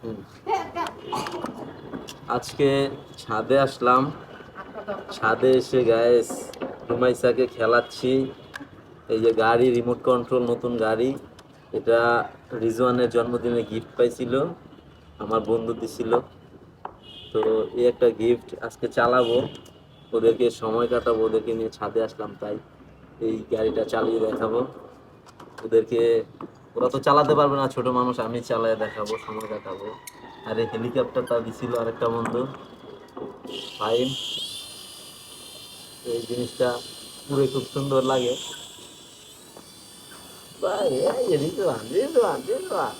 হুম। আজকে ছাদে আসলাম। ছাদে এসে গাইস রুমাইসাকে খেলাচ্ছি। এই যে গাড়ি, রিমোট কন্ট্রোল নতুন গাড়ি, এটা রিজওয়ানের জন্মদিনে গিফট পাইছিল, আমার বন্ধু দিছিল। তো এই একটা গিফট আজকে চালাবো, ওদেরকে সময় কাটাবো, ওদেরকে নিয়ে ছাদে আসলাম, তাই এই গাড়িটা চালিয়ে দেখাবো ওদেরকে। ওরা তো চালাতে পারবে না, ছোট মানুষ, আমি চালিয়ে দেখাবো, সময় কাটাবো। আর এই হেলিকপ্টারটা দিছিল আরেকটা বন্ধু ফাইন। এই জিনিসটা পুরো খুব সুন্দর লাগে ভাই। এই যে রিজওয়ান, রিজওয়ান, রিজওয়ান,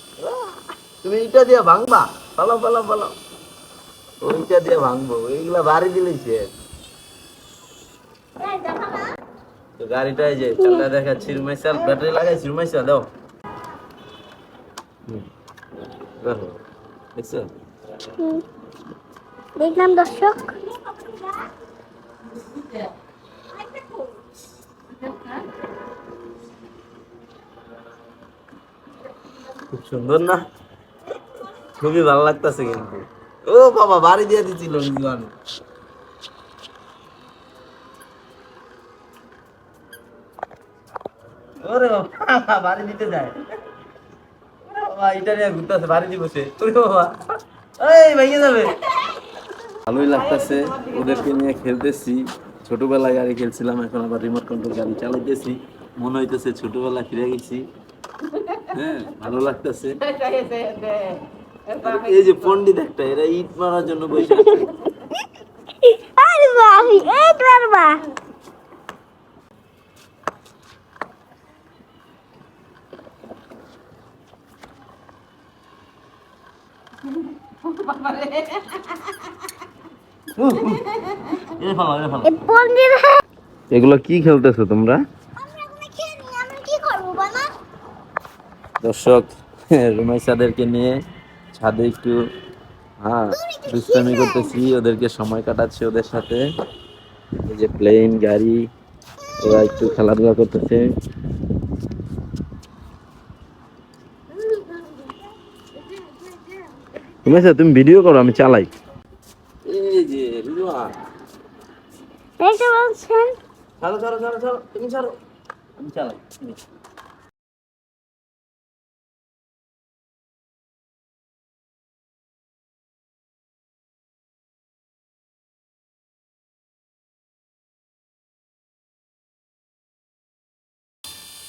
তুমি এটা দিয়ে ভাঙবা, পালাও পালাও পালাও, ওইটা দিয়ে ভাঙবো, ওইগুলা বাড়ি দিলেই শেষ। তো গাড়িটা এই যে চালা দেখাচ্ছি, রুমাইসাল ব্যাটারি লাগাইছি, রুমাইসা দাও। দেখো, দেখছো? দেখলাম দর্শক। খুব সুন্দর না? খুবই ভালো লাগতেছে কিন্তু। ও বাবা, বাড়ি দিয়ে দিছিল রিজওয়ান। ওরে বাবা, বাড়ি দিতে যায় বাবা, এটা নিয়ে ঘুরতেছে, বাড়ি দিব সে। ওরে বাবা, এই ভেঙে যাবে। ভালোই লাগতেছে, ওদেরকে নিয়ে খেলতেছি। ছোটবেলায় গাড়ি খেলছিলাম, এখন আবার রিমোট কন্ট্রোল গাড়ি চালাইতেছি। মনে হইতেছে ছোটবেলায় ফিরে গেছি। হ্যাঁ, ভালো লাগতেছে। এই যে পন্ডিত একটা, এরা ইট মারার জন্য বসে আছে। আরে বাবি, এই করবা। এগুলো কি খেলতেছো তোমরা? দর্শক, রুমাইসাদেরকে নিয়ে ছাদে একটু দুষ্টামি করতেছি, ওদেরকে সময় কাটাচ্ছি ওদের সাথে। এই যে প্লেন গাড়ি, ওরা একটু খেলাধুলা করতেছে। রুমাইসা, তুমি ভিডিও করো, আমি চালাই। এই যে রিজওয়ান, দেখতে পাচ্ছেন? ছাড়ো ছাড়ো ছাড়ো ছাড়ো, তুমি ছাড়ো, আমি চালাই।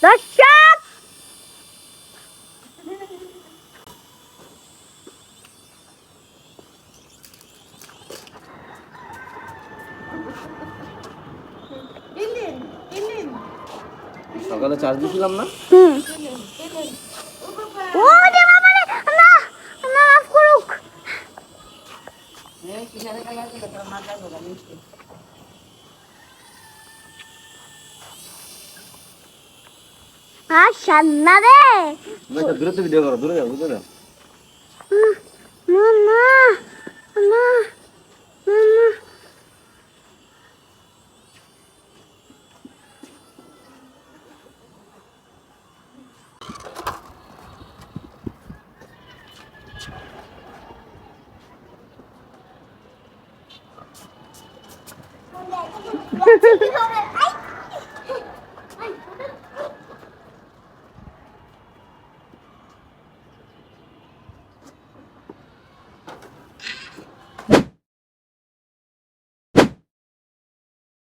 দর্শক, সকালে চার্জ দিছিলাম না? ওরে বাবা রে, না, না, মাফ করুক। সান্না রে। দূরে তো ভিডিও করো, দূরে যাও, দূরে যাও। না না না না।